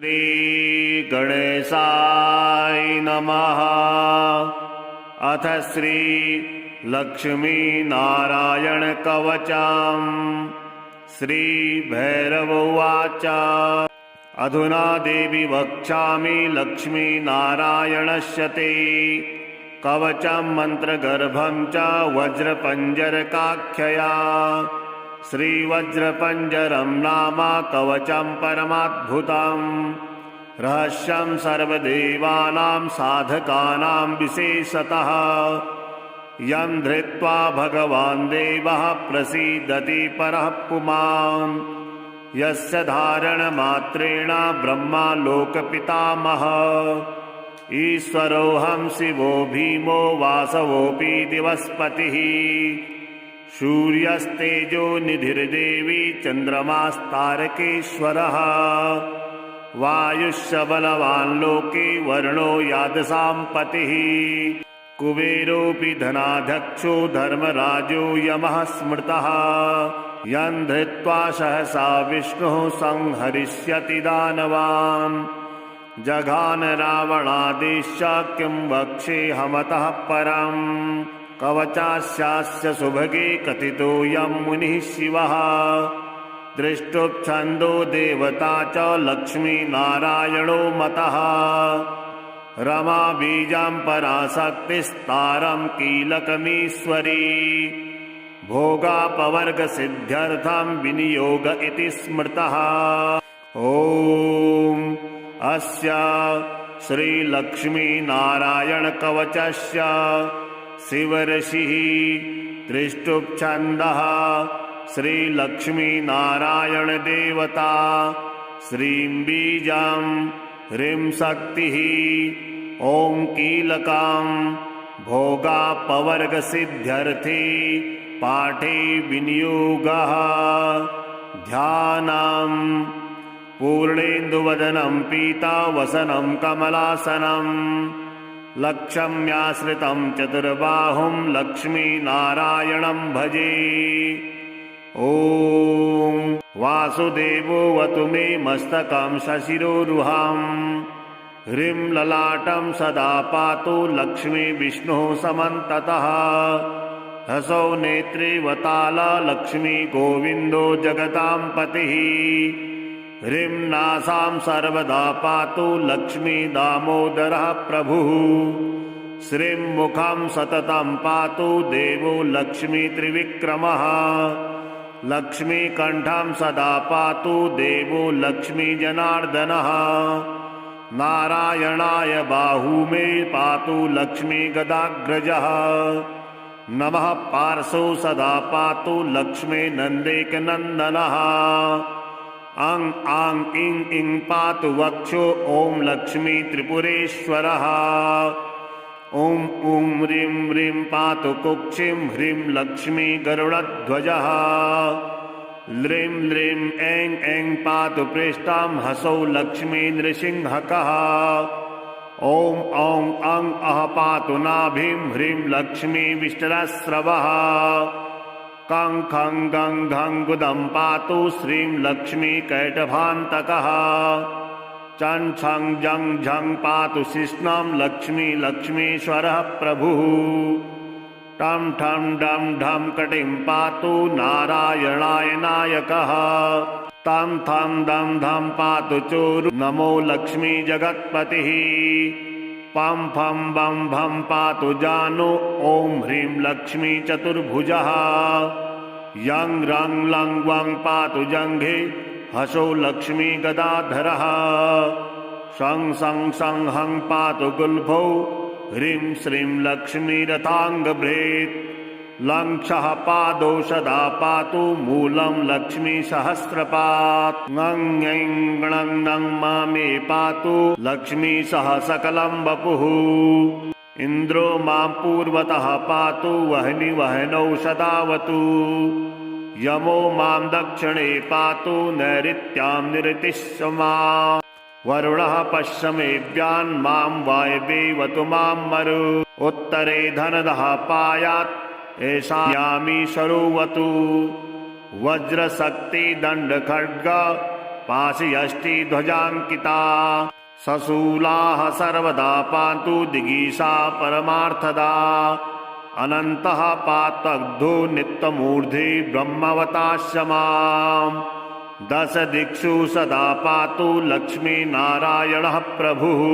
श्री गणेशाय नमः। अथ श्री लक्ष्मी नारायण कवचम्। श्री भैरव उवाच। अधुना देवी वक्ष्यामि लक्ष्मी नारायणस्य ते कवचं मन्त्रगर्भं च वज्रपञ्जरकाख्यया। श्रीवज्रपञ्जरं नाम कवचं परमाद्भुतं रहस्यं सर्वदेवानां साधकानां विशेषतः यं धृत्वा भगवान् देवः प्रसीदति परः पुमान्। यस्य धारणमात्रेण ब्रह्मा लोकपितामहः ईश्वरोऽहं शिवो भीमो वासवोऽपि दिवस्पतिः। सूर्यस्तेजो निधिर्देवी चन्द्रमास्तारकेश्वरः। वायुश्च बलवान् लोके वर्णो यादसां पतिः। कुबेरोऽपि धनाध्यक्षो धर्मराजो यमः स्मृतः यं धृत्वा सहसा विष्णुः संहरिष्यति दानवान्। जघान रावणादेश्च किं वक्ष्येऽहमतः परम्। कवचास्यास्य सुभगे कथितोऽयं मुनिः शिवः। दृष्टुप्छन्दो देवता च लक्ष्मी नारायणो मतः। रमा बीजां पराशक्तिस्तारं कीलकमीश्वरी। भोगापवर्गसिद्ध्यर्थं विनियोग इति स्मृतः। ॐ अस्य श्रीलक्ष्मीनारायणकवचस्य शिवऋषिः दृष्टुप्छन्दः श्रीलक्ष्मीनारायणदेवता। श्रीं बीजं ह्रीं शक्तिः ॐ कीलकं भोगापवर्गसिद्ध्यर्थे पाठे विनियोगः। ध्यानम् पूर्णेन्दुवदनं पीतावसनं कमलासनं लक्ष्म्याश्रितं चतुर्बाहुं लक्ष्मीनारायणं भजे। ॐ वासुदेवोऽवतु मे मस्तकं सशिरोरुहं। ह्रीं ललाटं सदा पातु लक्ष्मी विष्णुः समन्ततः। हसौ नेत्रे वताला लक्ष्मी गोविन्दो जगतां पतिः। ह्रीं नासां सर्वदा पातु लक्ष्मी दामोदरः प्रभुः। श्रीं मुखं सततं पातु देवो लक्ष्मी त्रिविक्रमः। लक्ष्मी कण्ठं सदा पातु देवो लक्ष्मी जनार्दनः। नारायणाय बाहू मे पातु लक्ष्मी गदाग्रजः। नमः पार्श्वौ सदा पातु लक्ष्मी नन्देकनन्दनः। अं आं इं इं पातु वक्षो ॐ लक्ष्मी त्रिपुरेश्वरः। ॐ ॐ ह्रीं ह्रीं पातु कुक्षिं ह्रीं लक्ष्मी गरुडध्वजः। ल्रीं ल्रीं ऐं ऐं पातु पृष्ठां हसौ लक्ष्मी नृसिंहकः। ॐ ॐ अं अः पातु नाभिं ह्रीं लक्ष्मी विष्टरस्रवः। कं खं गं घं गुदं पातु श्रीं लक्ष्मी कैटभान्तकः। चं छं जं झं पातु शिश्नं लक्ष्मी लक्ष्मीश्वरः प्रभुः। टं ठं डं ढं कटिं पातु नारायणाय नायकः। तं थं दं धं पातु चोरु नमो लक्ष्मी जगत्पतिः। पं फं बं भं पातु जानु ॐ ह्रीं लक्ष्मी चतुर्भुजः। यं रं लं वं पातु जङ्घे हसौ लक्ष्मी गदाधरः। शं सं सं हं पातु गुल्फौ ह्रीं श्रीं लक्ष्मी रथाङ्गभृत्। लं क्षः पादौ सदा पातु मूलं लक्ष्मी सहस्रपात्। ङं ङं गणं नं मा मे पातु लक्ष्मी सह सकलं वपुः। इन्द्रो मां पूर्वतः पातु वह्नि वह्नौ सदावतु। यमो मां दक्षिणे पातु नैऋत्यां निरतिश्च वरुणः पश्चिमेव्यान् मां वायवेवतु मां मरु। उत्तरे धनदः पायात् ऐशायामी सरोवतु। वज्रशक्ति दंड खड्ग पाशयष्टि ध्वजाङ्किता सशूलाः सर्वदा पान्तु दिगीषा परमार्थदा अनन्तः पातग्धो नित्यमूर्धे ब्रह्मवतास्य माम् दश दिक्षु सदा पातु लक्ष्मीनारायणः प्रभुः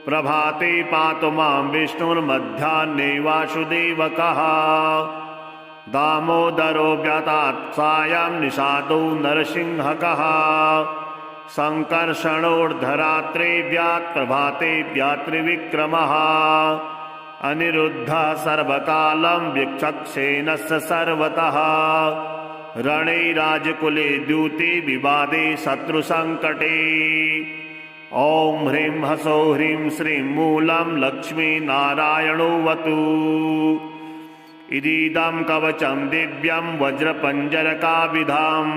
प्रभाते पातु मां विष्णुर्मध्याह्ने वासुदेवकः दामोदरो व्यातात् सायं निषादो नरसिंहकः सङ्कर्षणोर्धरात्रे व्यात् प्रभाते व्यात्रिविक्रमः अनिरुद्धः सर्वकालं वीक्षक्सेनस्य सर्वतः रणे राजकुले द्यूते विवादे शत्रुसङ्कटे ॐ ह्रीं ह्सौः ह्रीं श्रीं मूलं लक्ष्मीनारायणोऽवतु इदीदं कवचं दिव्यं वज्रपञ्जरकाविधाम्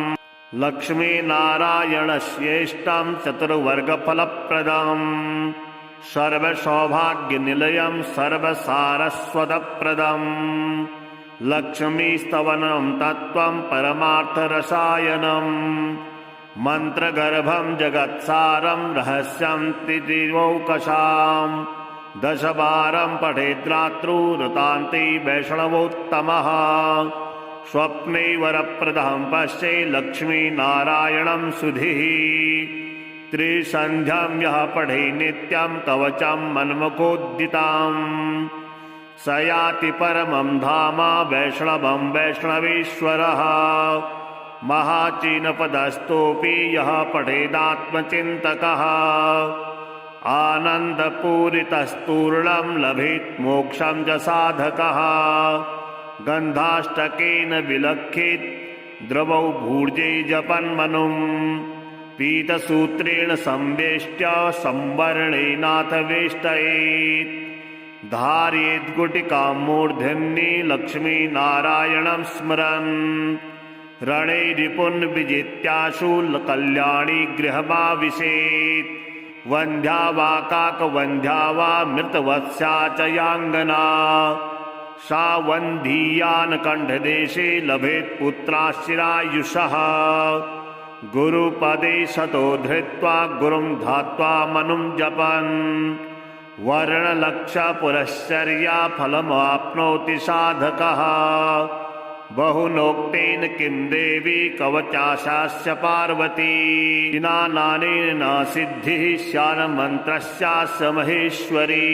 लक्ष्मीनारायणस्येष्टं चतुर्वर्गफलप्रदम् सर्वसौभाग्यनिलयं सर्वसारस्वतप्रदम् लक्ष्मीस्तवनं तत्त्वं परमार्थरसायनम् मन्त्रगर्भं जगत्सारं रहस्यं तितिवौकशाम् दशवारं पठेद्रात्रौ रतान्ते वैष्णवोत्तमः स्वप्ने वरप्रदं पश्ये लक्ष्मीनारायणं सुधीः त्रिसन्ध्यां यः पठे नित्यं कवचं मन्मखोद्दिताम् स याति परमं धाम वैष्णवं वैष्णवेश्वरः महाचीनपदस्थोऽपि यः पठेदात्मचिन्तकः आनन्दपूरितस्तूर्णं लभेत् मोक्षं च साधकः गन्धाष्टकेन विलक्षेत् द्रवौ भूर्जे जपन्मनुम् पीतसूत्रेण संवेष्ट्य संवर्णेनाथ वेष्टयेत् धारयेत् गुटिकां मूर्धन्ये लक्ष्मीनारायणं स्मरन् रणे रिपुन् विजित्याशु कल्याणी गृहमाविशेत् वन्ध्या वा काकवन्ध्या वा मृतवत्स्या च याङ्गना सा वन्धीयान् कण्ठदेशे लभेत् पुत्राश्चिरायुषः गुरुपदे शतो धृत्वा गुरुं ध्यात्वा मनुं जपन् वर्णलक्षपुरश्चर्या फलमाप्नोति साधकः बहुनोक्तेन किं देवी कवचाशास्य पार्वती नानेन न सिद्धिः स्यान्मन्त्रस्यास्य महेश्वरी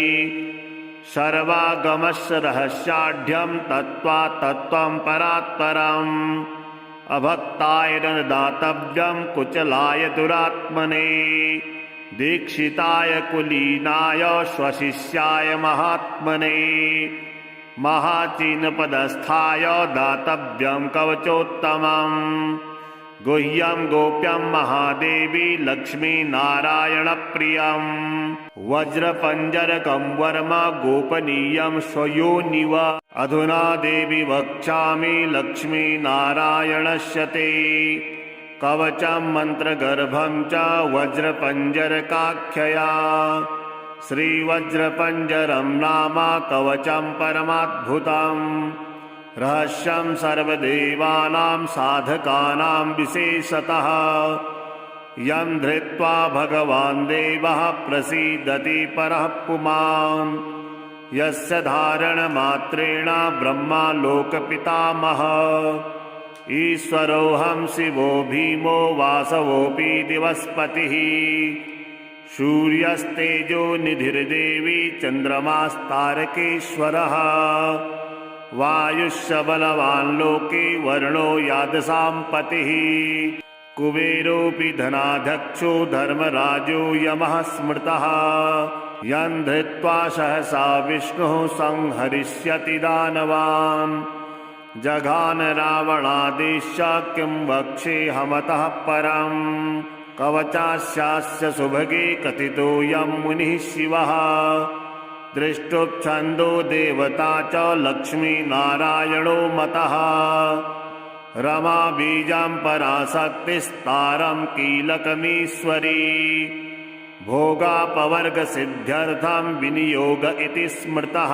सर्वागमस्य रहस्याढ्यं तत्त्वा तत्त्वं परात्परम् अभक्ताय न दातव्यं कुचलाय दुरात्मने दीक्षिताय कुलीनाय स्वशिष्याय महात्मने महाचीनपदस्थाय दातव्यं कवचोत्तमम् गुह्यं गोप्यं महादेवी लक्ष्मीनारायणप्रियम् वज्रपञ्जरकं वर्म गोपनीयं स्वयोनिव अधुना देवी वक्ष्यामि लक्ष्मीनारायणस्य ते कवचं मन्त्रगर्भं च वज्रपञ्जरकाख्यया श्रीवज्रपञ्जरं नाम कवचं परमाद्भुतम् रहस्यं सर्वदेवानां साधकानां विशेषतः यं धृत्वा भगवान् देवः प्रसीदति परः पुमान् यस्य धारणमात्रेण ब्रह्मा लोकपितामहः ईश्वरोऽहं शिवो भीमो वासवोऽपि दिवस्पतिः सूर्यस्तेजो निधिर्देवी चन्द्रमास्तारकेश्वरः वायुश्च बलवान् लोके वर्णो यादसां पतिः कुबेरोऽपि धनाध्यक्षो धर्मराजो यमः स्मृतः यं धृत्वा सहसा विष्णुः संहरिष्यति दानवान् जघान रावणादेश्च किं वक्ष्येऽहमतः परम् कवचास्यास्य सुभगे कथितोऽयं मुनिः शिवः दृष्टुप्छन्दो देवता च लक्ष्मीनारायणो मतः रमा बीजां पराशक्तिस्तारं कीलकमीश्वरी भोगापवर्गसिद्ध्यर्थं विनियोग इति स्मृतः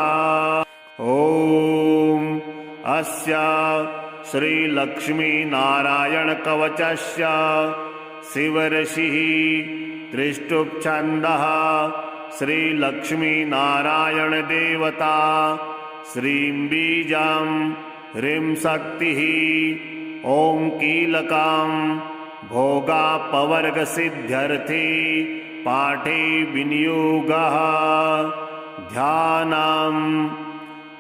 ॐ अस्य श्रीलक्ष्मीनारायणकवचस्य शिवऋषिः त्रिष्टुप्छन्दः श्रीलक्ष्मीनारायणदेवता श्रीं बीजां ह्रीं शक्तिः ॐ कीलकां भोगापवर्गसिद्ध्यर्थे पाठे विनियोगः ध्यानं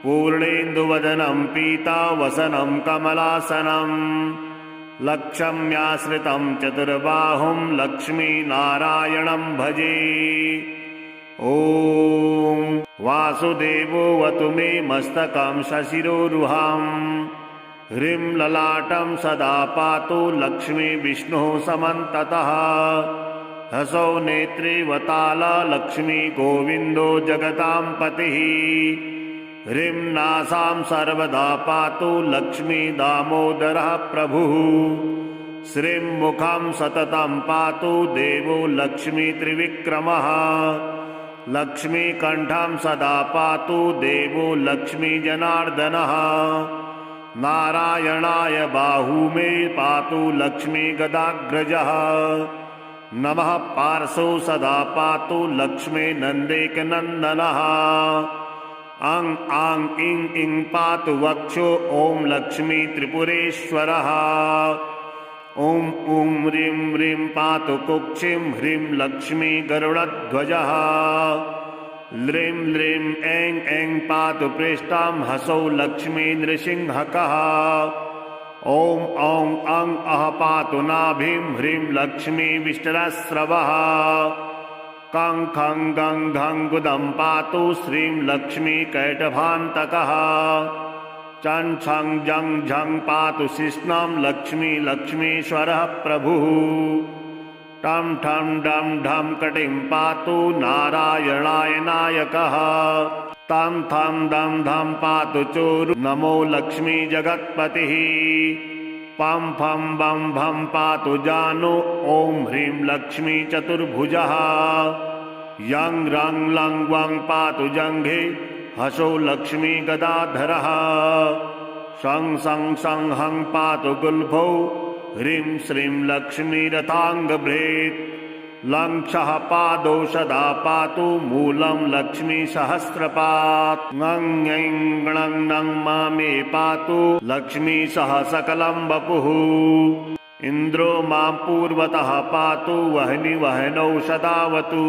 पूर्णेन्दुवदनं पीतावसनं कमलासनं लक्ष्म्याश्रितं चतुर्बाहुं लक्ष्मीनारायणं भजे। ॐ वासुदेवोऽवतु मे मस्तकं सशिरोरुहां ह्रीं ललाटं सदा पातु लक्ष्मी विष्णुः समन्ततः हसौ नेत्रे वताला लक्ष्मी गोविन्दो जगतां पतिः ह्रीं नासां सर्वदा पातु लक्ष्मी दामोदरः प्रभुः श्रीं मुखं सततं पातु देवो लक्ष्मी त्रिविक्रमः लक्ष्मीकण्ठं सदा पातु देवो लक्ष्मी जनार्दनः नारायणाय बाहू मे पातु लक्ष्मी गदाग्रजः नमः पार्श्वो सदा पातु लक्ष्मी नन्देकनन्दनः अं आं इं इं पातु वक्षो ॐ लक्ष्मी त्रिपुरेश्वरः ॐ ॐ ह्रीं ह्रीं पातु कुक्षिं ह्रीं लक्ष्मी गरुडध्वजः ल्रीं ल्रीं ऐं ऐं पातु पृष्ठां हसौ लक्ष्मी नृसिंहकः ॐ औं अं अः पातु नाभिं ह्रीं लक्ष्मी विष्टरस्रवः कं खं गं घं गुदं पातु श्रीं लक्ष्मी कैटभान्तकः चं छं जं झं पातु शिश्नां लक्ष्मी लक्ष्मीश्वरः प्रभुः टं ठं डं ढं कटिं पातु नारायणाय नायकः तं थं दं धं पातु चोरु नमो लक्ष्मी जगत्पतिः पं फं बं भं पातु जानु ॐ ह्रीं लक्ष्मी चतुर्भुजः यं रं लं वं पातु जङ्घे हसौ लक्ष्मी गदाधरः शं सं सं हं पातु गुल्फौ ह्रीं श्रीं लक्ष्मी रथाङ्गभृत् लं क्षः पादौ सदा पातु मूलं लक्ष्मी सहस्रपात् ङं ङं ङं ङं मामे पातु लक्ष्मी सह सकलं वपुः इन्द्रो मां पूर्वतः पातु वह्नि वह्नौ सदावतु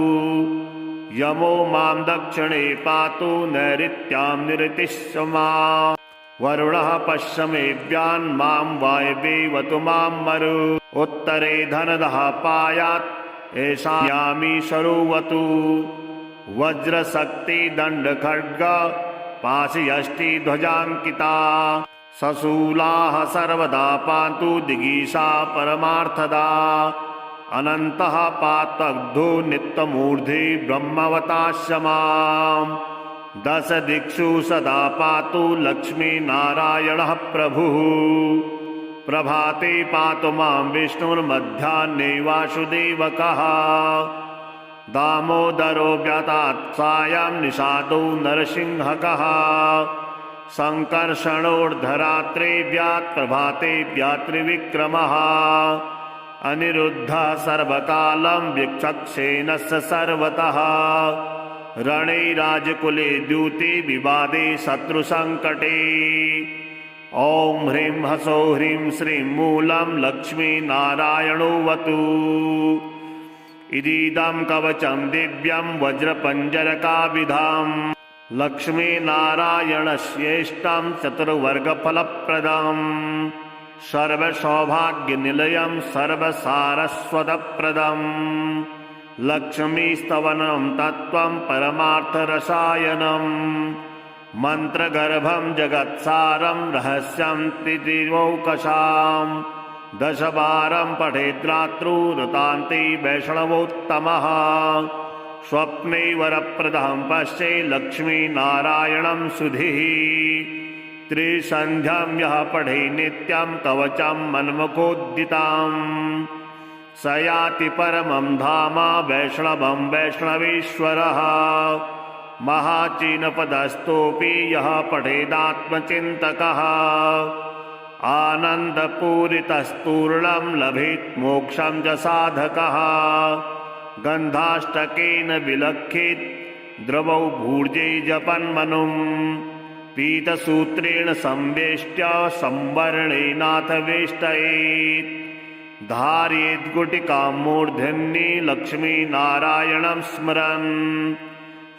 यमो मां दक्षिणे पातु नैऋत्यां निरतिश्च मां वरुणः पश्चिमेऽव्यान् मां वायवेवतु मां मरु उत्तरे धनदः पायात् ऐशान्यामी सरोवतु वज्रशक्ति दण्डखड्ग पाशयष्टि ध्वजाङ्किता सशूलाः सर्वदा पान्तु दिगीषा परमार्थदा अनन्तः पातग्धो नित्यमूर्धे ब्रह्मवतास्य माम् दश दिक्षु सदा पातु लक्ष्मी नारायणः प्रभुः प्रभाते पातु मां विष्णुर्मध्याह्ने वासुदेवकः दामोदरो व्यातात् सायं निषादो नरसिंहकः संकर्षणोर्धरात्रे व्यात् प्रभाते व्यात्रिविक्रमः अनिरुद्धः सर्वकालं विचक्षेणस्य सर्वतः रणे राजकुले द्यूते विवादे शत्रुसङ्कटे ॐ ह्रीं हसौ ह्रीं श्रीं मूलं लक्ष्मी नारायणोऽवतु इदीदं कवचं दिव्यं वज्रपञ्जरकाविधाम् लक्ष्मी नारायणस्येष्टं चतुर्वर्गफलप्रदम् सर्वसौभाग्यनिलयं सर्वसारस्वतप्रदम् लक्ष्मीस्तवनं तत्त्वं परमार्थरसायनम् मन्त्रगर्भं जगत्सारं रहस्यं त्रिदिवौकशाम् दशवारं पठेद्रात्रौ ऋतान्ते वैष्णवोत्तमः स्वप्ने वरप्रदं पश्ये लक्ष्मीनारायणं सुधिः त्रिसन्ध्यां यः पठे नित्यं कवचं मन्मुखोद्दिताम् स याति परमं धाम वैष्णवं वैष्णवेश्वरः महाचीनपदस्थोऽपि यः पठेदात्मचिन्तकः आनन्दपूरितस्तूर्णं लभेत् मोक्षं च साधकः गन्धाष्टकेन विलक्षेत् द्रवौ भूर्जे जपन्मनुं पीतसूत्रेण संवेष्ट्य संवर्णेनाथ वेष्टयेत् धारयेत् गुटिकां मूर्धन्ये लक्ष्मीनारायणं स्मरन्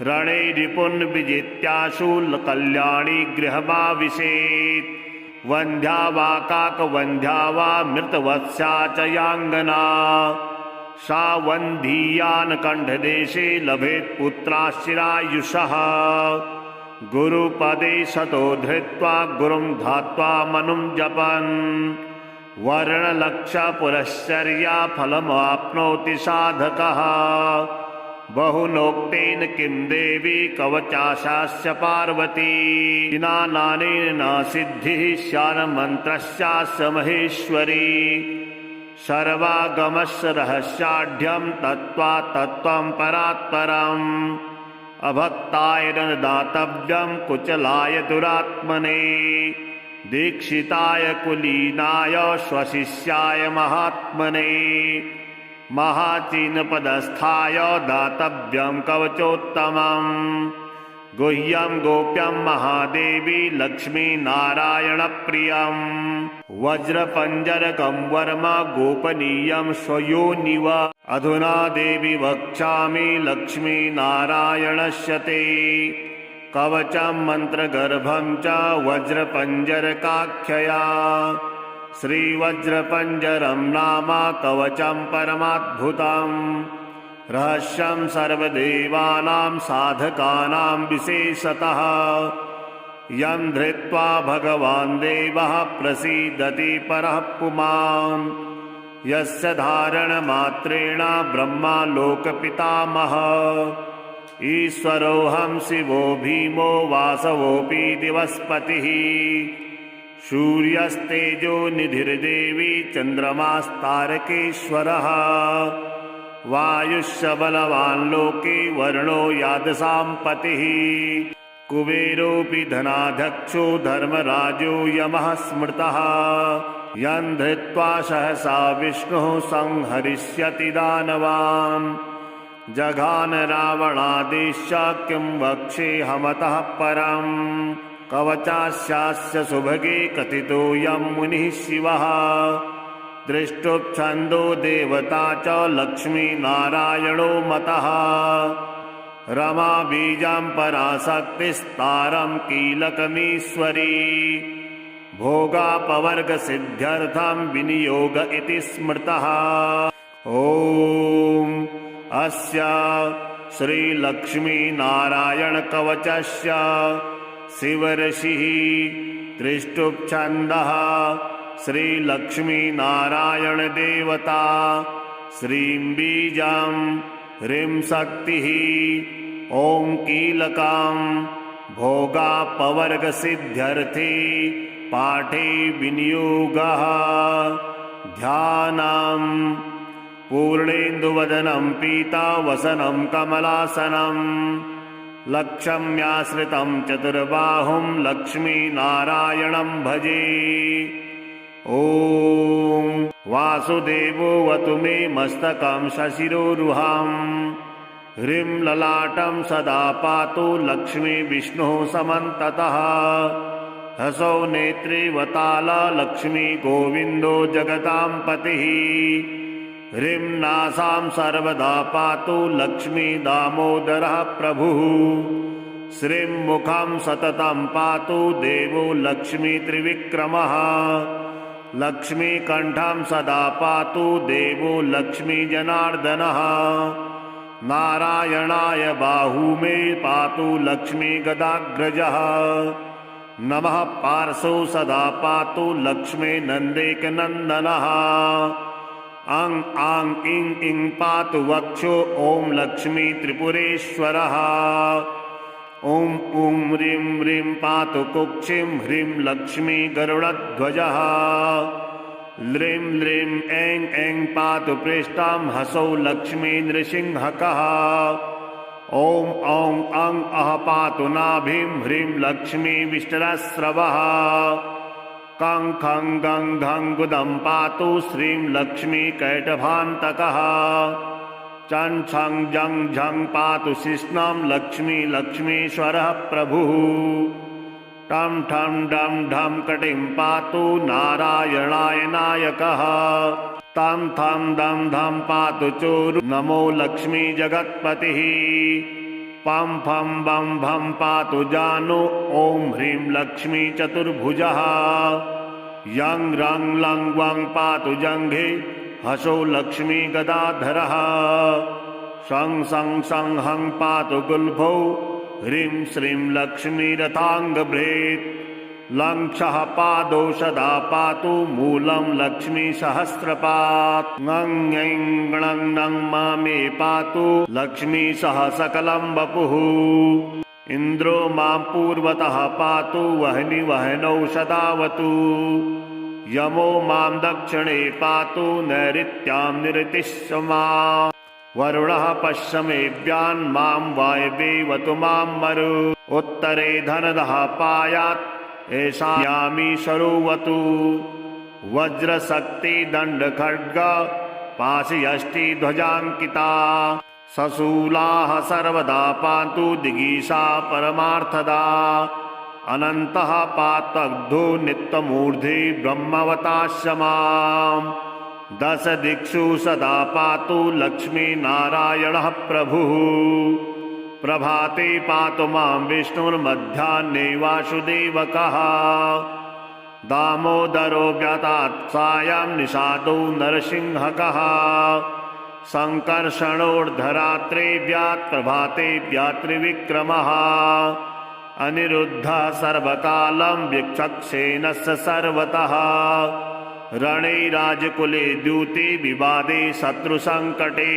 रणे रिपुन् विजित्याशु कल्याणी गृहमाविशेत् वन्ध्या वा काकवन्ध्या वा मृतवत्स्या च याङ्गना सा वन्धीयान् कण्ठदेशे लभेत् पुत्राश्चिरायुषः गुरुपदे शतो धृत्वा गुरुं ध्यात्वा मनुं जपन् वर्णलक्षपुरश्चर्या फलमाप्नोति साधकः बहुनोक्तेन किं देवी कवचाशास्य पार्वती नानेन न सिद्धिः स्यान्मन्त्रस्यास्य महेश्वरी सर्वागमस्य रहस्याढ्यं तत्त्वा तत्त्वं परात्परम् अभक्ताय न दातव्यं कुचलाय दुरात्मने दीक्षिताय कुलीनाय स्वशिष्याय महात्मने महाचीनपदस्थाय दातव्यं कवचोत्तमं गुह्यं गोप्यं महादेवी लक्ष्मीनारायणप्रियं वज्रपञ्जरकं वर्म गोपनीयं स्वयोनिव अधुना देवी वक्ष्यामि लक्ष्मीनारायणस्य ते कवचं मन्त्रगर्भं च वज्रपञ्जरकाख्यया श्रीवज्रपञ्जरं नाम कवचं परमाद्भुतं रहस्यं सर्वदेवानां साधकानां विशेषतः यं धृत्वा भगवान् देवः प्रसीदति परः पुमान् यस्य धारणमात्रेण ब्रह्मा लोकपितामहः ईश्वरोऽहं शिवो भीमो वासवोऽपि दिवस्पतिः सूर्यस्तेजो निधिर्देवी चन्द्रमास्तारकेश्वरः वायुश्च बलवान् लोके वर्णो यादसां पतिः कुबेरोऽपि धनाध्यक्षो धर्मराजो यमः स्मृतः यं धृत्वा सहसा विष्णुः संहरिष्यति दानवान् जघान रावणादेश्य किं वक्ष्येऽहमतः परम् कवचास्यास्य सुभगे कथितोऽयं मुनिः शिवः दृष्टुप्छन्दो देवता च लक्ष्मीनारायणो मतः रमा बीजां पराशक्तिस्तारं कीलकमीश्वरी भोगापवर्गसिद्ध्यर्थं विनियोग इति स्मृतः ॐ अस्य श्रीलक्ष्मीनारायणकवचस्य शिवऋषिः त्रिष्टुप्छन्दः श्रीलक्ष्मीनारायणदेवता श्रीं बीजां ह्रीं शक्तिः ॐ कीलकां भोगापवर्गसिद्ध्यर्थे पाठे विनियोगः ध्यानम् पूर्णेन्दुवदनं पीतावसनं कमलासनं लक्ष्म्याश्रितं चतुर्बाहुं लक्ष्मीनारायणं भजे ॐ वासुदेवोऽवतु मे मस्तकं सशिरोरुहां ह्रीं ललाटं सदा पातु लक्ष्मी विष्णुः समन्ततः हसौ नेत्रे वताला लक्ष्मी गोविन्दो जगतां पतिः ह्रीं नासां सर्वदा पातु लक्ष्मी दामोदरः प्रभुः श्रीं मुखं सततं पातु देवो लक्ष्मी त्रिविक्रमः लक्ष्मीकण्ठं सदा पातु देवो लक्ष्मी जनार्दनः नारायणाय बाहू मे पातु लक्ष्मी गदाग्रजः नमः पार्श्वौ सदा पातु लक्ष्मी नन्देकनन्दनः आं आं इं इं पातु वक्षो ॐ लक्ष्मी त्रिपुरेश्वरः ॐ ॐ ह्रीं ह्रीं पातु कुक्षिं ह्रीं लक्ष्मी गरुडध्वजः ल्रीं ल्रीं ऐं ऐं पातु पृष्ठां हसौ लक्ष्मी नृसिंहकः ॐ ॐ अं अः पातु नाभिं ह्रीं लक्ष्मी विष्टरस्रवः कं खं गं घं गुदं पातु श्रीं लक्ष्मी कैटभान्तकः चं छं जं झं पातु शिष्णं लक्ष्मी लक्ष्मीश्वरः प्रभुः टं ठं डं ढं कटिं पातु नारायणाय नायकः तं थं दं धं पातु चोरु नमो लक्ष्मी जगत्पतिः पं फं बं भं पातु जानु ॐ ह्रीं लक्ष्मी चतुर्भुजः यं रं लं वं पातु जङ्घे हसो लक्ष्मी गदाधरः शं सं सं हं पातु गुल्फौ ह्रीं श्रीं लक्ष्मी रथाङ्गभृत् लं क्षः पादौ सदा पातु मूलं लक्ष्मी सहस्रपात् ङं ङं गणं नं मा मे पातु लक्ष्मी सह सकलं वपुः इन्द्रो मां पूर्वतः पातु वह्नि वह्नौ सदावतु यमो मां दक्षिणे पातु नैऋत्यां निरतिश्च माम् वरुणः पश्चिमेऽव्यान् मां वायवेवतु मां मरु उत्तरे धनदः पायात् ऐशायामी सरोवतु वज्रशक्ति दंड खड्ग पाशयष्टि ध्वजांकिता सशूलाः सर्वदा पान्तु दिगीषा परमार्थदा अनन्तः पातग्धो नित्यमूर्धे ब्रह्मवताश्यमाम् दश दिक्षु सदा पातु लक्ष्मी नारायणः प्रभुः प्रभाते पातु मां विष्णुर्मध्याह्ने वासुदेवकः दामोदरो व्यातात् सायं निषादो नरसिंहकः संकर्षणोर्धरात्रे व्यात् प्रभाते व्यात्रिविक्रमः अनिरुद्धः सर्वकालं विचक्षेणस्य सर्वतः रणे राजकुले द्यूते विवादे शत्रुसङ्कटे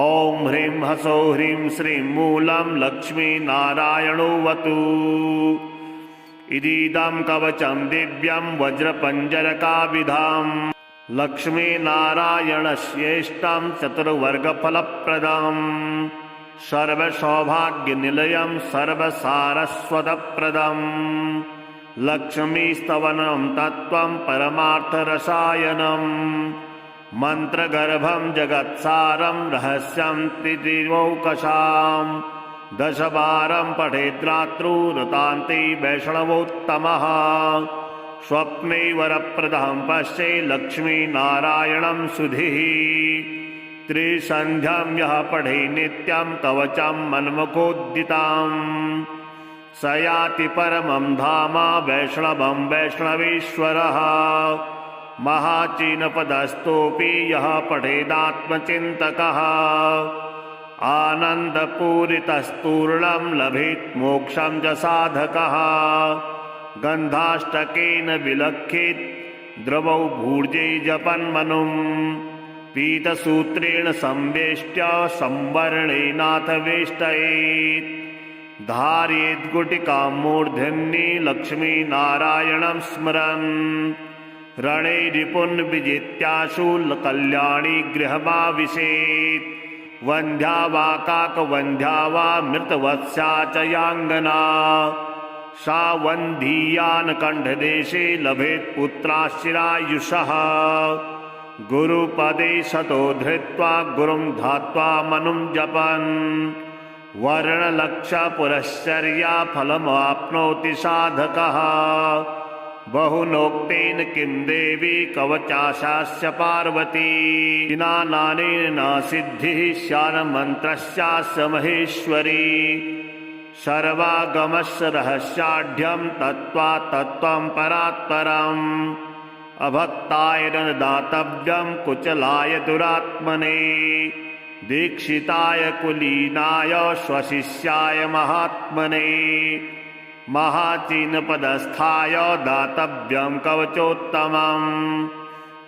ॐ ह्रीं हसो ह्रीं श्रीं मूलं लक्ष्मी नारायणोऽवतु इदीदं कवचं दिव्यं वज्रपञ्जरकाविधाम् लक्ष्मी नारायणस्येष्टं चतुर्वर्गफलप्रदम् सर्वसौभाग्यनिलयं सर्वसारस्वतप्रदम् लक्ष्मीस्तवनं तत्त्वं परमार्थरसायनम् मन्त्रगर्भं जगत्सारं रहस्यं त्रिदिवौकशाम् दशवारं पठेद्रात्रौ रतान्ते वैष्णवोत्तमः स्वप्ने वरप्रदं पश्ये लक्ष्मी नारायणं सुधीः त्रिसन्ध्यां यः पठे नित्यं कवचं मन्मुखोद्दिताम् स याति परमं धाम वैष्णवं वैष्णवेश्वरः महाचीनपदस्थोऽपि यः पठेदात्मचिन्तकः आनन्दपूरितस्तूर्णं लभेत् मोक्षं च साधकः गन्धाष्टकेन विलक्षेत् द्रवौ भूर्जे जपन्मनुम् पीतसूत्रेण संवेष्ट्य संवर्णेनाथ वेष्टयेत् धारयेत् गुटिकां मूर्धन्ये लक्ष्मी नारायणं स्मरन् रणे रिपुन् विजित्याशु कल्याणी गृहमाविशेत् वन्ध्या वा काकवन्ध्या वा मृतवत्स्या च याङ्गना सा वन्धीयान् कण्ठदेशे लभेत् पुत्राश्चिरायुषः गुरुपदे शतो धृत्वा गुरुं ध्यात्वा मनुं जपन् वर्णलक्षपुरश्चर्या फलमाप्नोति साधकः बहुनोक्तेन किं देवी कवचाशास्य पार्वती नानेन न सिद्धिः स्यान्मन्त्रस्यास्य महेश्वरी सर्वागमस्य रहस्याढ्यं तत्त्वा तत्त्वं परात्परम् अभक्ताय न दातव्यं कुचलाय दुरात्मने दीक्षिताय कुलीनाय स्वशिष्याय महात्मने महाचीनपदस्थाय दातव्यं कवचोत्तमम्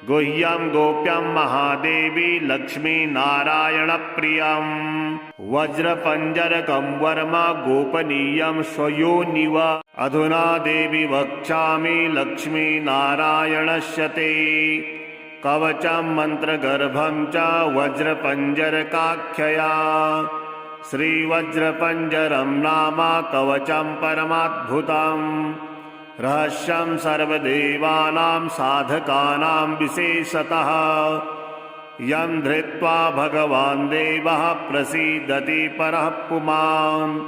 गुह्यं गोप्यं महादेवी लक्ष्मी नारायणप्रियम् वज्रपञ्जरकं वर्म गोपनीयं स्वयोनिव अधुना देवी वक्ष्यामि लक्ष्मी नारायणस्य ते कवचं मन्त्रगर्भं च वज्रपञ्जरकाख्यया श्रीवज्रपञ्जरं नाम कवचं परमाद्भुतम् रहस्यं सर्वदेवानां साधकानां विशेषतः यं धृत्वा भगवान् देवः प्रसीदति परः पुमान्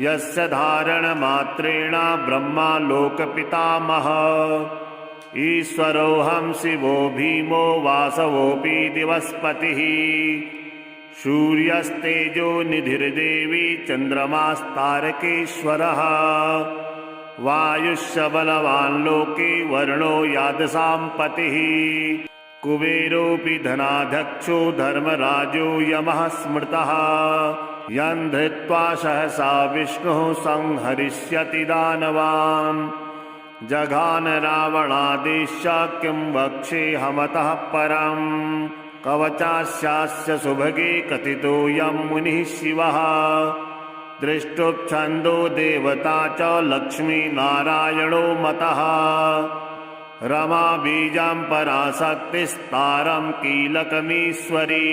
यस्य धारणमात्रेण ब्रह्मा लोकपितामहः ईश्वरोऽहं शिवो भीमो वासवोऽपि दिवस्पतिः सूर्यस्तेजो निधिर्देवी चन्द्रमास्तारकेश्वरः वायुश्च बलवान् लोके वरुणो यादसां पतिः कुबेरोऽपि धनाध्यक्षो धर्मराजो यमः स्मृतः यं धृत्वा सहसा विष्णुः संहरिष्यति दानवान् जघान रावणादेश्च किं वक्ष्येऽहमतः परम् कवचास्यास्य सुभगे कथितो यं मुनिः शिवः दृष्टुप्छन्दो देवता च लक्ष्मीनारायणो मतः रमा बीजां पराशक्तिस्तारं कीलकमीश्वरी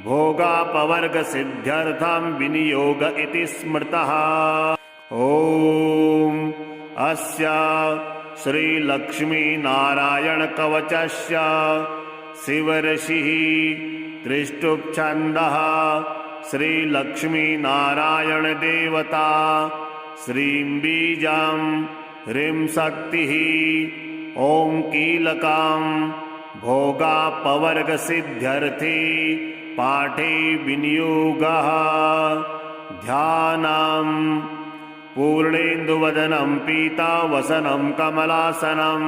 भोगापवर्गसिद्ध्यर्थं विनियोग इति स्मृतः ॐ अस्य श्रीलक्ष्मीनारायणकवचस्य शिवऋषिः दृष्टुप्छन्दः श्रीलक्ष्मीनारायणदेवता श्रीं बीजां ह्रीं शक्तिः ॐ कीलकां भोगापवर्गसिद्ध्यर्थे पाठे विनियोगः ध्यानं पूर्णेन्दुवदनं पीतावसनं कमलासनं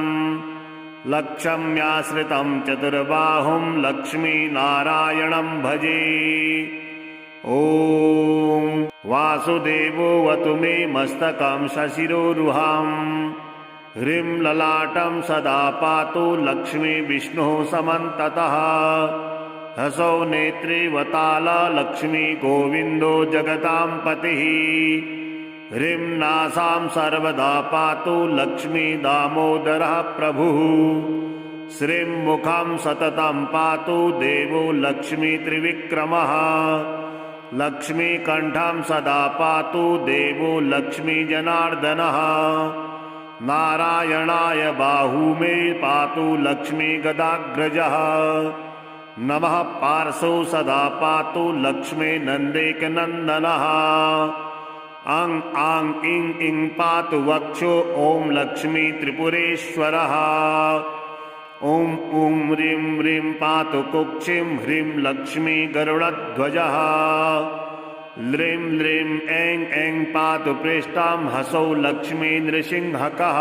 लक्ष्म्याश्रितं चतुर्बाहुं लक्ष्मीनारायणं भजे ॐ वासुदेवोऽवतु मे मस्तकं शशिरोरुहां ह्रीं ललाटं सदा पातु लक्ष्मी विष्णुः समन्ततः हसौ नेत्रे वताला लक्ष्मी गोविन्दो जगतां पतिः ह्रीं नासां सर्वदा पातु लक्ष्मी दामोदरः प्रभुः श्रीं मुखं सततं पातु देवो लक्ष्मी त्रिविक्रमः लक्ष्मीकण्ठं सदा पातु देवो लक्ष्मी जनार्दनः नारायणाय बाहू मे पातु लक्ष्मी गदाग्रजः नमः पार्श्वो सदा पातु लक्ष्मी नन्देकनन्दनः अं आं इं इं पातु वक्षो ॐ लक्ष्मी त्रिपुरेश्वरः ॐ ॐ ह्रीं ह्रीं पातु कुक्षिं ह्रीं लक्ष्मी गरुडध्वजः ल्रीं ल्रीं ऐं ऐं पातु पृष्ठां हसौ लक्ष्मी नृसिंहकः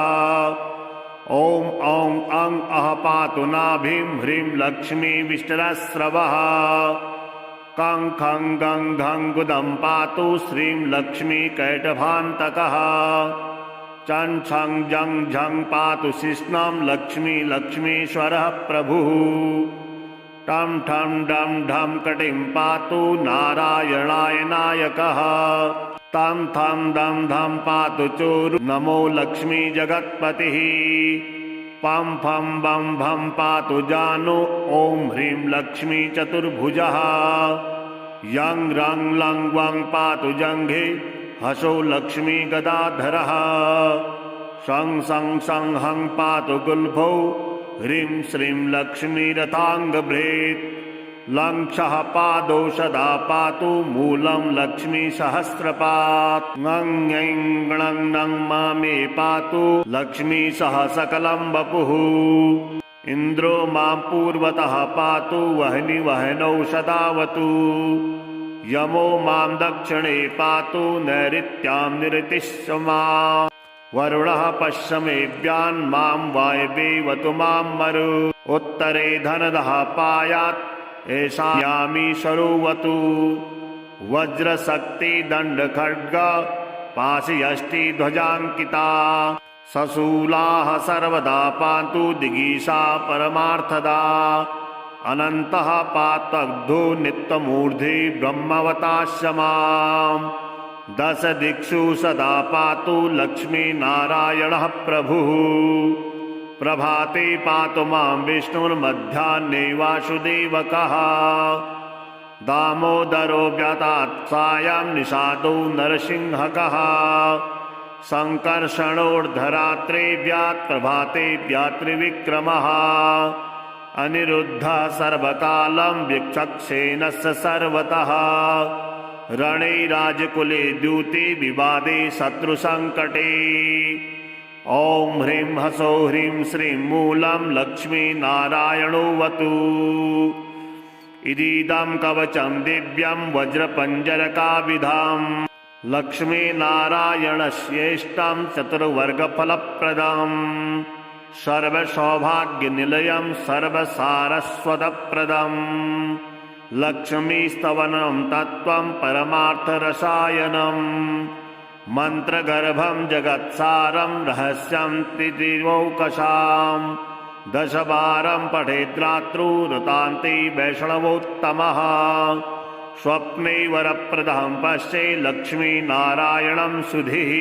ॐ ॐ अं अः पातु नाभिं ह्रीं लक्ष्मी विष्टरस्रवः कं खं गं घं गुदं पातु श्रीं लक्ष्मी कैटभान्तकः चं छं जं झं पातु शिश्नां लक्ष्मी लक्ष्मीश्वरः प्रभुः टं ठं डं ढं कटिं पातु नारायणाय नायकः तं थं दं धं पातु चोरु नमो लक्ष्मी जगत्पतिः पं फं बं भं पातु जानु ॐ ह्रीं लक्ष्मी चतुर्भुजः यं रं लं वं पातु जङ्घे हसौ लक्ष्मी गदाधरः शं सं सं हं पातु गुल्फौ ह्रीं श्रीं लक्ष्मी रथाङ्गभृत् लं क्षः पादौ सदा पातु मूलं लक्ष्मी सहस्रपात् ङं ङं गणं नं मामे पातु लक्ष्मी सह सकलं वपुः इन्द्रो मां पूर्वतः पातु वह्नि वह्नौ सदावतु यमो मां दक्षिणे पातु नैऋत्यां निरतिश्च माम् वरुणः पश्चिमेभ्यां मां वायवेवतु मां मरु उत्तरे धनदः पायात् ऐशान्यामी सरोवतु वज्रशक्ति दण्डखड्ग पाशयष्टि ध्वजाङ्किता सशूलाः सर्वदा पान्तु दिगीषा परमार्थदा अनन्तः पातग्धो नित्यमूर्धे ब्रह्मवतास्य माम् दश दिक्षु सदा पातु लक्ष्मीनारायणः प्रभुः प्रभाते पातु मां विष्णुर्मध्याह्ने वासुदेवकः दामोदरो व्यातात् सायं निषादो नरसिंहकः संकर्षणोर्धरात्रेभ्यात् प्रभातेभ्यात् त्रिविक्रमः अनिरुद्धः सर्वकालं विचक्षेणस्य सर्वतः रणे राजकुले द्यूते विवादे शत्रुसङ्कटे ॐ ह्रीं ह्सौः ह्रीं श्रीं मूलं लक्ष्मीनारायणोऽवतु इदीदं कवचं दिव्यं वज्रपञ्जरकाभिधाम् लक्ष्मीनारायणस्येष्टं चतुर्वर्गफलप्रदम् सर्वसौभाग्यनिलयं सर्वसारस्वतप्रदम् लक्ष्मीस्तवनं तत्त्वं परमार्थरसायनम् मन्त्रगर्भं जगत्सारं रहस्यं त्रिदिवौकशाम् दशवारं पठेद्रात्रौ रतान्ते वैष्णवोत्तमः स्वप्ने वरप्रदं पश्ये लक्ष्मीनारायणं सुधीः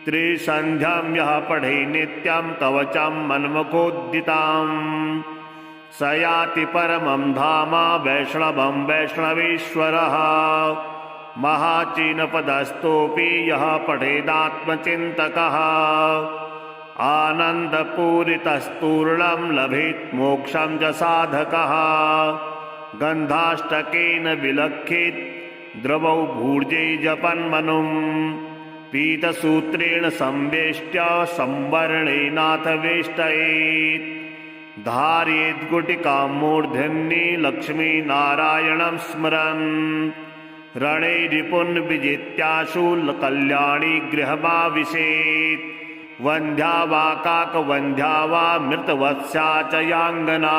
त्रिसन्ध्यां यः पठे नित्यं कवचं मन्मुखोद्दिताम् स याति परमं धाम वैष्णवं वैष्णवेश्वरः महाचीनपदस्थोऽपि यः पठेदात्मचिन्तकः आनन्दपूरितस्तूर्णं लभेत् मोक्षं च साधकः गन्धाष्टकेन विलक्षित द्रवौ भूर्जे जपन्मनुं पीतसूत्रेण संवेष्ट्य संवर्णेनाथ वेष्टयेत् धारयेत् गुटिकां मूर्धन्ये लक्ष्मीनारायणं स्मरन् रणे रिपुन् विजित्याशु कल्याणी गृहमाविशेत् वन्ध्या वा काकवन्ध्या वा मृतवत्स्या च याङ्गना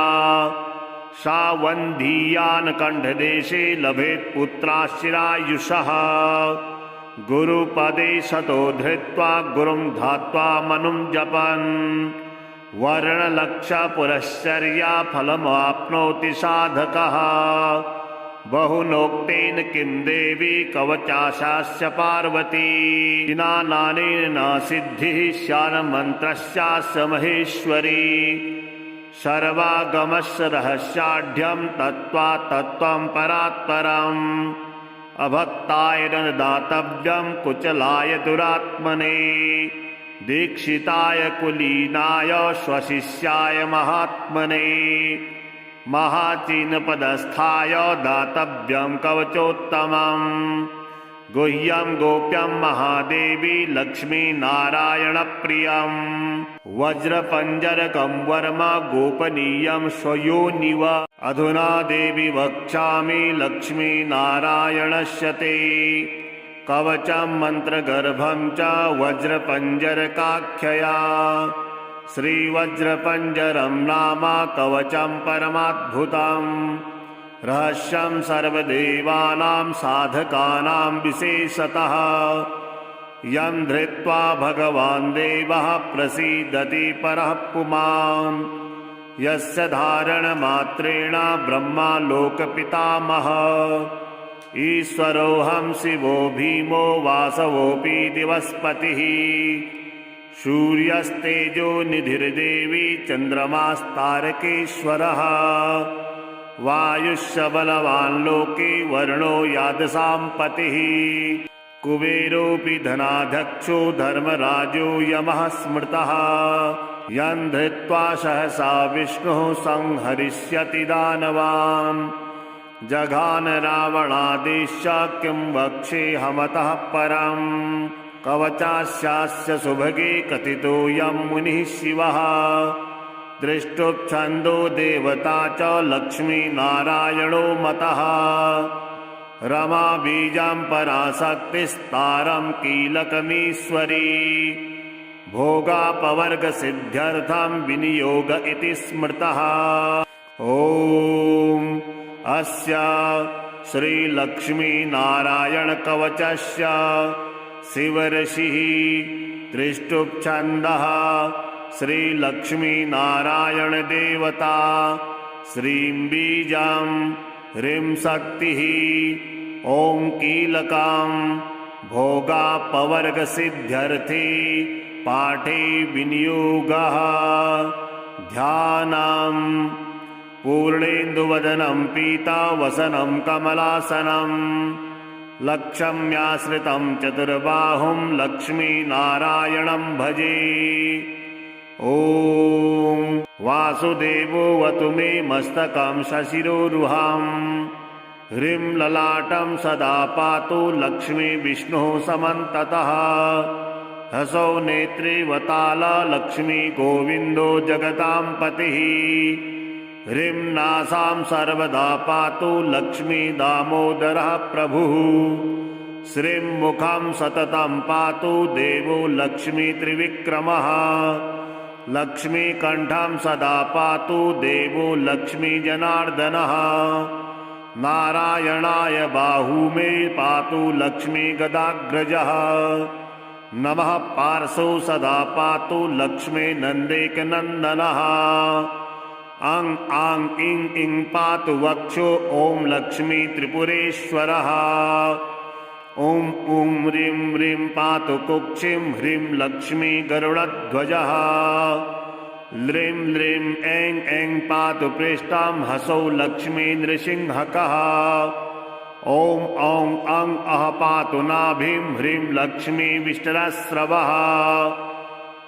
सा वन्धीयान् कण्ठदेशे लभेत् पुत्राश्चिरायुषः गुरुपदे शतो धृत्वा गुरुं ध्यात्वा मनुं जपन् वर्णलक्षपुरश्चर्या फलमाप्नोति साधकः बहुनोक्तेन किं देवी कवचाशास्य पार्वती नानेन न सिद्धिः स्यान्मन्त्रस्यास्य महेश्वरी सर्वागमस्य रहस्याढ्यं तत्त्वा तत्त्वं परात्परम् अभक्ताय न दातव्यं कुचलाय दुरात्मने दीक्षिताय कुलीनाय स्वशिष्याय महात्मने महाचीनपदस्थाय दातव्यं कवचोत्तमं गुह्यं गोप्यं महादेवी लक्ष्मीनारायणप्रियं वज्रपञ्जरकं वर्म गोपनीयं स्वयोनिव अधुना देवी वक्ष्यामि लक्ष्मीनारायणस्य ते कवचं मन्त्रगर्भं च वज्रपञ्जरकाख्यया श्रीवज्रपञ्जरं नाम कवचं परमाद्भुतं रहस्यं सर्वदेवानां साधकानां विशेषतः यं धृत्वा भगवान् देवः प्रसीदति परः पुमान् यस्य धारणमात्रेण ब्रह्मा लोकपितामहः ईश्वरोऽहं शिवो भीमो वासवोऽपि दिवस्पतिः सूर्यस्तेजो निधिर्देवी चन्द्रमास्तारकेश्वरः वायुश्च बलवान् लोके वर्णो यादसां पतिः कुबेरोऽपि धनाध्यक्षो धर्मराजो यमः स्मृतः यं धृत्वा सहसा विष्णुः संहरिष्यति दानवान् जघान रावणादेश्च किं वक्ष्येऽहमतः परम् कवचास्यास्य सुभगे कथितोऽयं मुनिः शिवः दृष्टुप्छन्दो देवता च लक्ष्मीनारायणो मतः रमा बीजां पराशक्तिस्तारं कीलकमीश्वरी भोगापवर्गसिद्ध्यर्थं विनियोग इति स्मृतः ॐ अस्य श्रीलक्ष्मीनारायणकवचस्य शिवऋषिः दृष्टुप्छन्दः श्रीलक्ष्मीनारायणदेवता श्रीं बीजां ह्रीं शक्तिः ॐ कीलकां भोगापवर्गसिद्ध्यर्थे पाठे विनियोगः ध्यानम् पूर्णेन्दुवदनं पीतावसनं कमलासनं लक्ष्म्याश्रितं चतुर्बाहुं लक्ष्मीनारायणं भजे। ॐ वासुदेवोऽवतु मे मस्तकं सशिरोरुहाम्। ह्रीं ललाटं सदा पातु लक्ष्मी विष्णुः समन्ततः। हसौ नेत्रे वताला लक्ष्मी गोविन्दो जगतां पतिः। ह्रीं नासां सर्वदा पातु लक्ष्मी दामोदरः प्रभुः। श्रीं मुखं सततं पातु देवो लक्ष्मी त्रिविक्रमः। लक्ष्मीकण्ठं सदा पातु देवो लक्ष्मी जनार्दनः। नारायणाय बाहू मे पातु लक्ष्मी गदाग्रजः। नमः पार्श्वौ सदा पातु लक्ष्मी नन्देकनन्दनः। अं आं इं इं पातु वक्षो ॐ लक्ष्मी त्रिपुरेश्वरः। ॐ ॐ ह्रीं ह्रीं पातु कुक्षिं ह्रीं लक्ष्मी गरुडध्वजः। ल्रीं ल्रीं ऐं ऐं पातु पृष्ठां हसौ लक्ष्मी नृसिंहकः। ॐ औं अं अः पातु नाभिं ह्रीं लक्ष्मी विष्टरस्रवः।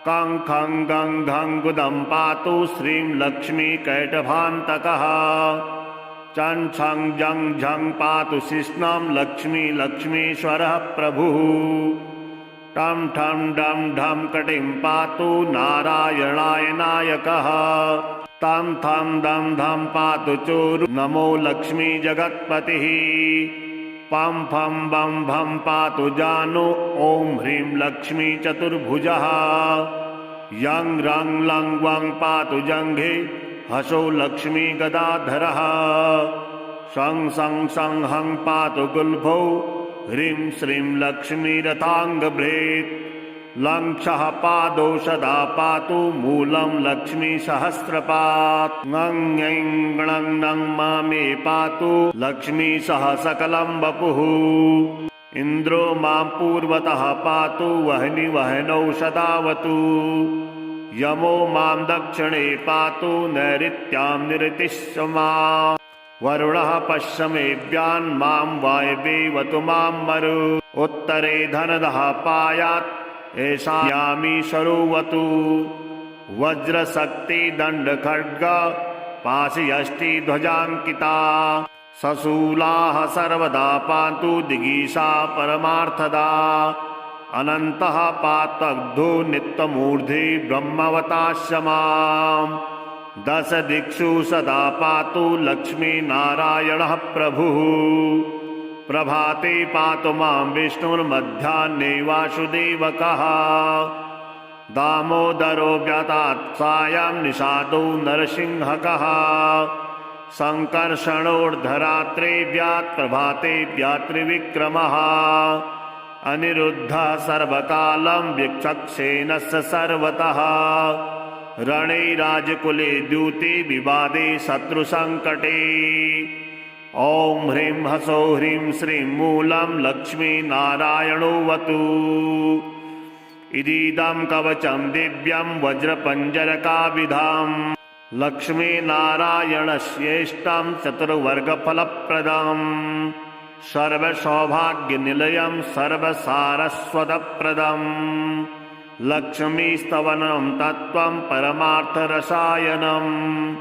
कं खं गं घं गुदं पातु श्रीं लक्ष्मी कैटभान्तकः। चं छं जं झं पातु शिश्नं लक्ष्मी लक्ष्मीश्वरः प्रभुः। टं ठं डं ढं कटिं पातु नारायणाय नायकः। तं थं दं धं पातु चोरु नमो लक्ष्मी जगत्पतिः। पं फं बं भं पातु जानु ॐ ह्रीं लक्ष्मी चतुर्भुजः। यं रं लं वं पातु जङ्घे हसौ लक्ष्मी गदाधरः। शं सं सं हं पातु गुल्फौ ह्रीं श्रीं लक्ष्मी रथाङ्गभृत्। लं क्षः पादौ सदा पातु मूलं लक्ष्मी सहस्रपात्। ङं ङं ङं ङं मा मे पातु लक्ष्मी सह सकलं वपुः। इन्द्रो मां पूर्वतः पातु वह्नि वह्नौ सदावतु। यमो मां दक्षिणे पातु नैऋत्यां निरतिश्च माम्। वरुणः पश्चिमेभ्यां मां वायवेवतु मां मरु। उत्तरे धनदः पायात् ऐशान्यामी सरोवतु। वज्रशक्ति दण्डखड्ग पाशयष्टि ध्वजाङ्किता। सशूलाः सर्वदा पान्तु दिगीषा परमार्थदा। अनन्तः पातग्धो नित्यमूर्धे ब्रह्मवतास्य माम्। दश दिक्षु सदा पातु लक्ष्मी नारायणः प्रभुः। प्रभाते पातु मां विष्णुर्मध्याह्ने वासुदेवकः। दामोदरो व्यातात् सायं निषादो नरसिंहकः। सङ्कर्षणोर्धरात्रे व्यात् प्रभाते व्यात्रिविक्रमः। अनिरुद्धः सर्वकालं वीक्षक्सेनस्य सर्वतः। रणे राजकुले द्यूते विवादे शत्रुसङ्कटे। ॐ ह्रीं हसौ ह्रीं श्रीं मूलं लक्ष्मी नारायणोऽवतु। इदीदं कवचं दिव्यं वज्रपञ्जरकाविधाम्। लक्ष्मीनारायणस्येष्टं चतुर्वर्गफलप्रदम्। सर्वसौभाग्यनिलयं सर्वसारस्वतप्रदम्। लक्ष्मीस्तवनं तत्त्वं परमार्थरसायनम्।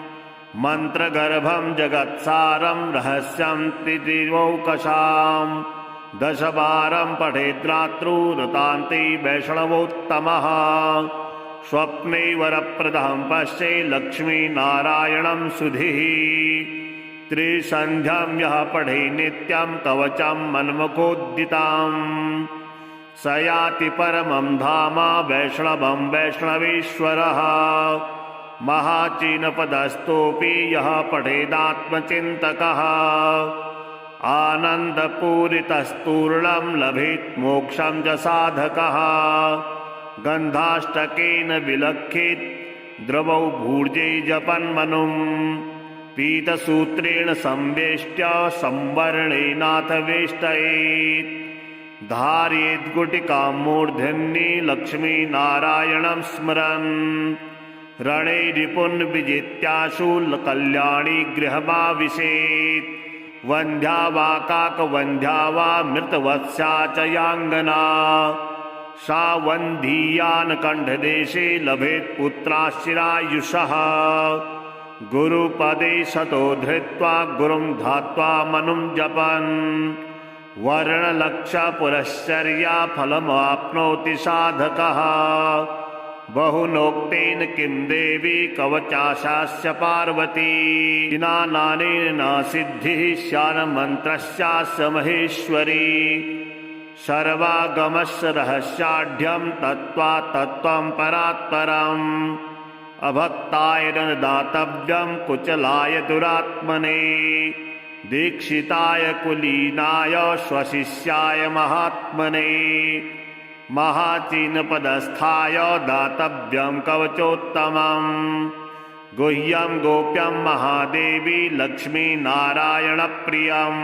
मन्त्रगर्भं जगत्सारं रहस्यं त्रिदिवौकशाम्। दशवारं पठेद्रात्रौ रतान्ते वैष्णवोत्तमः। स्वप्ने वरप्रदं पश्ये लक्ष्मीनारायणं सुधीः। त्रिसन्ध्यां यः पठे नित्यं कवचं मन्मुखोद्दिताम्। स याति परमं धाम वैष्णवं वैष्णवेश्वरः। महाचीनपदस्थोऽपि यः पठेदात्मचिन्तकः। आनन्दपूरितस्तूर्णं लभेत् मोक्षं च साधकः। गन्धाष्टकेन विलक्षेत् द्रवौ भूर्जे जपन्मनुम्। पीतसूत्रेण संवेष्ट्य संवर्णेनाथ वेष्टयेत्। धारयेत् गुटिकां मूर्धन्ये लक्ष्मीनारायणं स्मरन्। रणे रिपुन् विजित्याशु कल्याणी गृहमाविशेत्। वन्ध्या वा काकवन्ध्या वा मृतवत्स्या च याङ्गना सा वन्धीयान् कण्ठदेशे लभेत् पुत्राश्चिरायुषः गुरुपदे सतो धृत्वा गुरुं ध्यात्वा मनुं जपन् वर्णलक्षपुरश्चर्या फलमाप्नोति साधकः बहुनोक्तेन किं देवी कवचाशास्य पार्वती स्नानेन न सिद्धिः स्यान्मन्त्रस्यास्य महेश्वरी सर्वागमस्य रहस्याढ्यं तत्त्वा तत्त्वं परात्परम् अभक्ताय न दातव्यं कुचलाय दुरात्मने दीक्षिताय कुलीनाय स्वशिष्याय महात्मने महाचीनपदस्थाय दातव्यं कवचोत्तमम् गुह्यं गोप्यं महादेवी लक्ष्मी नारायणप्रियम्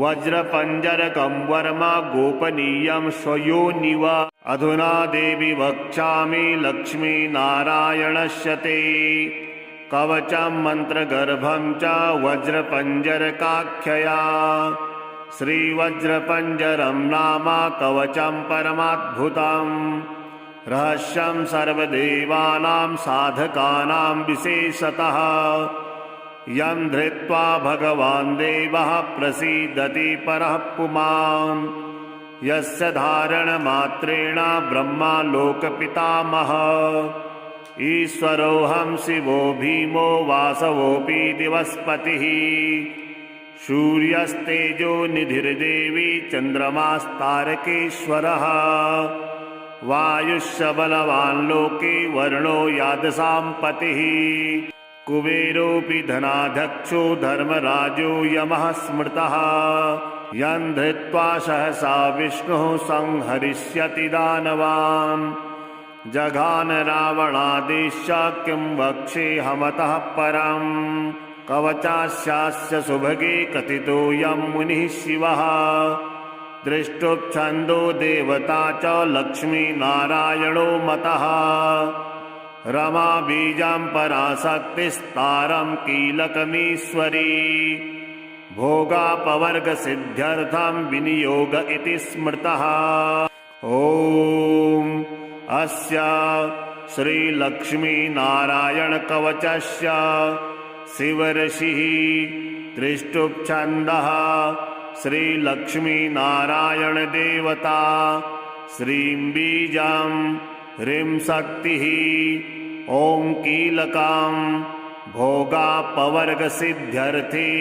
वज्रपञ्जरकं वर्म गोपनीयं स्वयोनिव अधुना देवी वक्ष्यामि लक्ष्मी नारायणस्य ते कवचं मन्त्रगर्भं च वज्रपञ्जरकाख्यया श्रीवज्रपञ्जरं नाम कवचं परमाद्भुतं रहस्यं सर्वदेवानां साधकानां विशेषतः यं धृत्वा भगवान् देवः प्रसीदति परः पुमान् यस्य धारणमात्रेण ब्रह्मा लोकपितामहः ईश्वरोऽहं शिवो भीमो वासवोऽपि दिवस्पतिः सूर्यस्तेजो निधिर्देवी चन्द्रमास्तारकेश्वरः वायुश्च बलवान् लोके वर्णो यादसां पतिः कुबेरोऽपि धनाध्यक्षो धर्मराजो यमः स्मृतः यं धृत्वा सहसा विष्णुः संहरिष्यति दानवान् जघान रावणादेश्य किं वक्ष्येऽहमतः परम् कवचास्यास्य सुभगे कथितोऽयं मुनिः शिवः दृष्टुप्छन्दो देवता च लक्ष्मीनारायणो मतः रमा बीजां पराशक्तिस्तारं कीलकमीश्वरी भोगापवर्गसिद्ध्यर्थं विनियोग इति स्मृतः ॐ अस्य श्रीलक्ष्मीनारायणकवचस्य शिवऋषिः त्रिष्टुप्छन्दः श्रीलक्ष्मीनारायणदेवता श्रीं बीजं ह्रीं शक्तिः ॐ कीलकां भोगापवर्गसिद्ध्यर्थे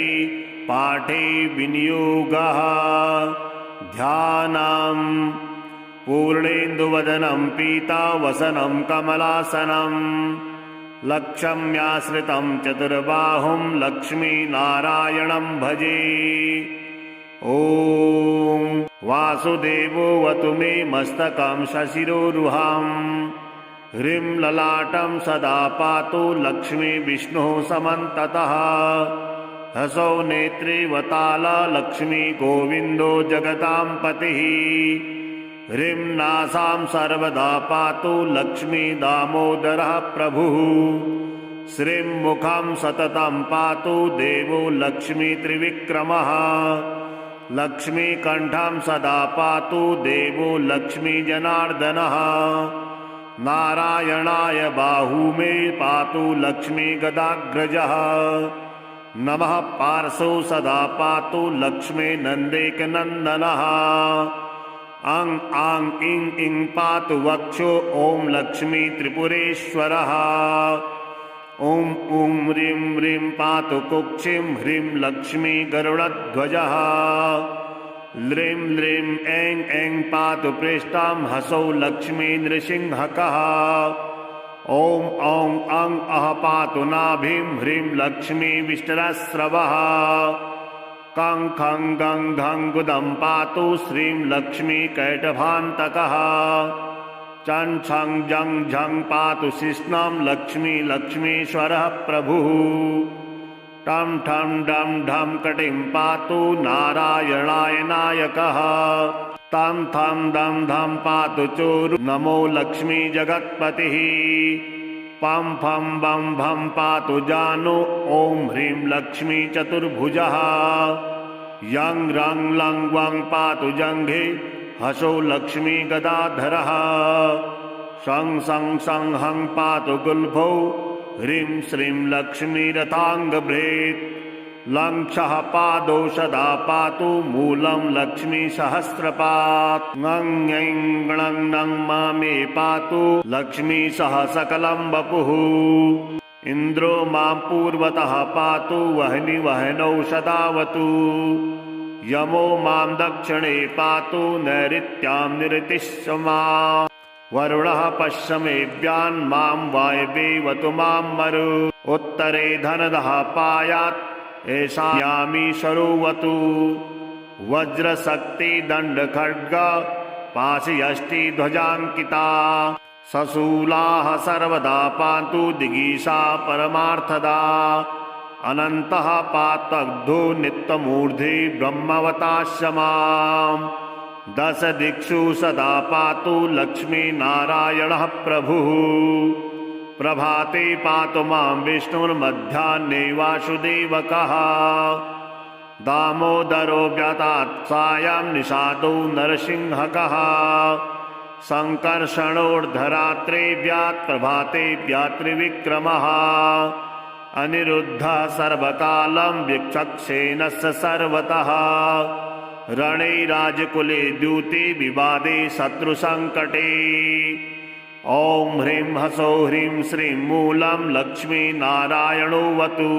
पाठे विनियोगः ध्यानं पूर्णेन्दुवदनं पीतावसनं कमलासनं लक्ष्म्याश्रितं चतुर्बाहुं लक्ष्मीनारायणं भजे ॐ वासुदेवोऽवतु मे मस्तकं शशिरोरुहं ह्रीं ललाटं सदा पातु लक्ष्मी विष्णुः समन्ततः हसौ नेत्रे वताला लक्ष्मी गोविन्दो जगतां पतिः ह्रीं नासां सर्वदा पातु लक्ष्मी दामोदरः प्रभुः श्रीं मुखं सततं पातु देवो लक्ष्मी त्रिविक्रमः लक्ष्मीकण्ठं सदा पातु देवो लक्ष्मी जनार्दनः नारायणाय बाहू मे पातु लक्ष्मी गदाग्रजः नमः पार्श्वौ सदा पातु लक्ष्मी नन्देकनन्दनः आं आं इं इं पातु वक्षो ॐ लक्ष्मी त्रिपुरेश्वरः ॐ ॐ ह्रीं ह्रीं पातु कुक्षिं ह्रीं लक्ष्मी गरुडध्वजः ल्रीं ल्रीं ऐं ऐं पातु पृष्ठां हसौ लक्ष्मी नृसिंहकः ॐ ॐ अं अः पातु नाभिं ह्रीं लक्ष्मी विष्टरस्रवः कं खं गं घं गुदं पातु श्रीं लक्ष्मी कैटभान्तकः चं छं जं झं पातु शिश्नं लक्ष्मी लक्ष्मीश्वरः प्रभुः टं ठं डं ढं कटिं पातु नारायणाय नायकः तं थं दं धं पातु चोरु नमो लक्ष्मी जगत्पतिः पं फं बं भं पातु जानु ॐ ह्रीं लक्ष्मी चतुर्भुजः यं रं लं वं पातु जङ्घे हसौ लक्ष्मी गदाधरः शं सं सं हं पातु गुल्फौ ह्रीं श्रीं लक्ष्मीरथाङ्गभृत् लं क्षः पादौ सदा पातु मूलं लक्ष्मी सहस्रपात् ङं ङं गणं नं मा मे पातु लक्ष्मी सह सकलं वपुः इन्द्रो मां पूर्वतः पातु वह्नि वह्नौ सदावतु यमो मां दक्षिणे पातु नैऋत्यां निरतिश्च माम् वरुणः पश्चिमेव्यान् मां वायवेवतु मां मरु उत्तरे धनदः पायात् ऐशायामी सरोवतु वज्रशक्ति दंड खड्ग पाशयष्टि ध्वजांकिता सशूलाः सर्वदा पान्तु दिगीषा परमार्थदा अनन्तः पातग्धो नित्यमूर्धे ब्रह्मवताश्यमाम् दश दिक्षु सदा पातु लक्ष्मी नारायणः प्रभुः प्रभाते पातु मां विष्णुर्मध्याह्ने वासुदेवकः दामोदरो व्यातात् सायं निषादो नरसिंहकः संकर्षणोर्धरात्रे व्यात् प्रभाते व्यात्रिविक्रमः अनिरुद्धः सर्वकालं विचक्षेणस्य सर्वतः रणे राजकुले द्यूते विवादे शत्रुसंकटे ॐ ह्रीं ह्सौः ह्रीं श्रीं मूलं लक्ष्मी नारायणोऽवतु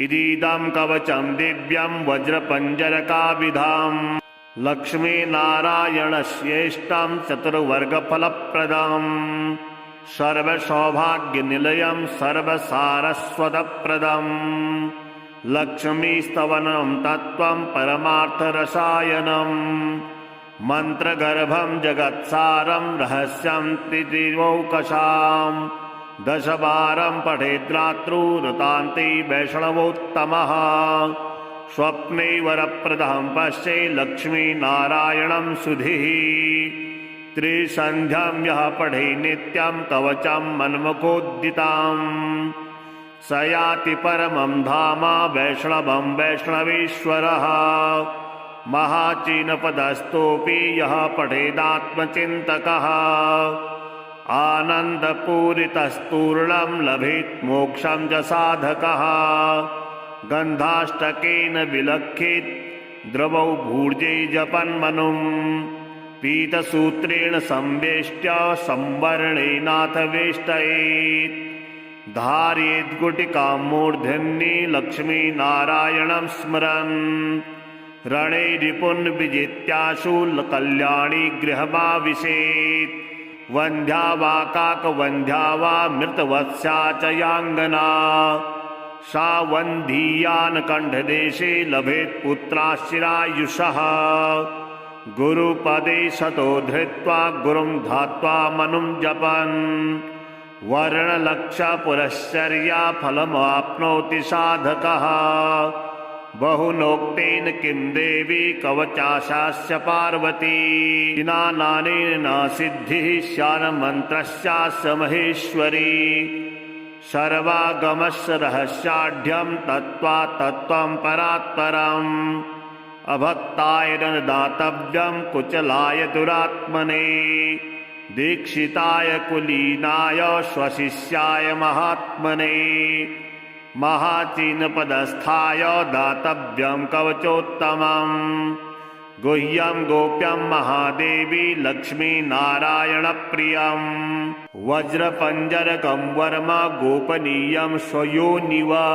इदीदं कवचं दिव्यं वज्रपञ्जरकाविधाम् लक्ष्मी नारायणस्येष्टं चतुर्वर्गफलप्रदम् सर्वसौभाग्यनिलयं सर्वसारस्वतप्रदम् लक्ष्मीस्तवनं तत्त्वं परमार्थरसायनम् मन्त्रगर्भं जगत्सारं रहस्यं त्रिदिवौकशाम् दशवारं पठेद्रात्रौ रतान्ते वैष्णवोत्तमः स्वप्ने वरप्रदं पश्ये लक्ष्मीनारायणं सुधीः त्रिसन्ध्यां यः पठे नित्यं कवचं मन्मुखोद्दिताम् स याति परमं धाम वैष्णवं वैष्णवेश्वरः महाचीनपदस्थोऽपि यः पठेदात्मचिन्तकः आनन्दपूरितस्तूर्णं लभेत् मोक्षं च साधकः गन्धाष्टकेन विलक्षेत् द्रवौ भूर्जे जपन्मनुम् पीतसूत्रेण संवेष्ट्य संवर्णेनाथ वेष्टयेत् धारयेत् गुटिकां मूर्धन्ये लक्ष्मीनारायणं स्मरन् रणे रिपुन् विजित्याशु कल्याणी गृहमाविशेत् वन्ध्या वा काकवन्ध्या वा मृतवत्स्या च याङ्गना सा वन्धीयान् कण्ठदेशे लभेत् पुत्राश्चिरायुषः गुरुपदे शतो धृत्वा गुरुं ध्यात्वा मनुं जपन् वर्णलक्षपुरश्चर्या फलमाप्नोति साधकः बहुनोक्तेन किं देवी कवचाशास्य पार्वती नानेन न सिद्धिः स्यान्मन्त्रस्यास्य महेश्वरी सर्वागमस्य रहस्याढ्यं तत्त्वा तत्त्वं परात्परम् अभक्ताय न दातव्यं कुचलाय दुरात्मने दीक्षिताय कुलीनाय स्वशिष्याय महात्मने महाचीनपदस्थाय दातव्यं कवचोत्तमम् गुह्यं गोप्यं महादेवी लक्ष्मीनारायणप्रियम् वज्रपञ्जरकं वर्म गोपनीयं स्वयोनिव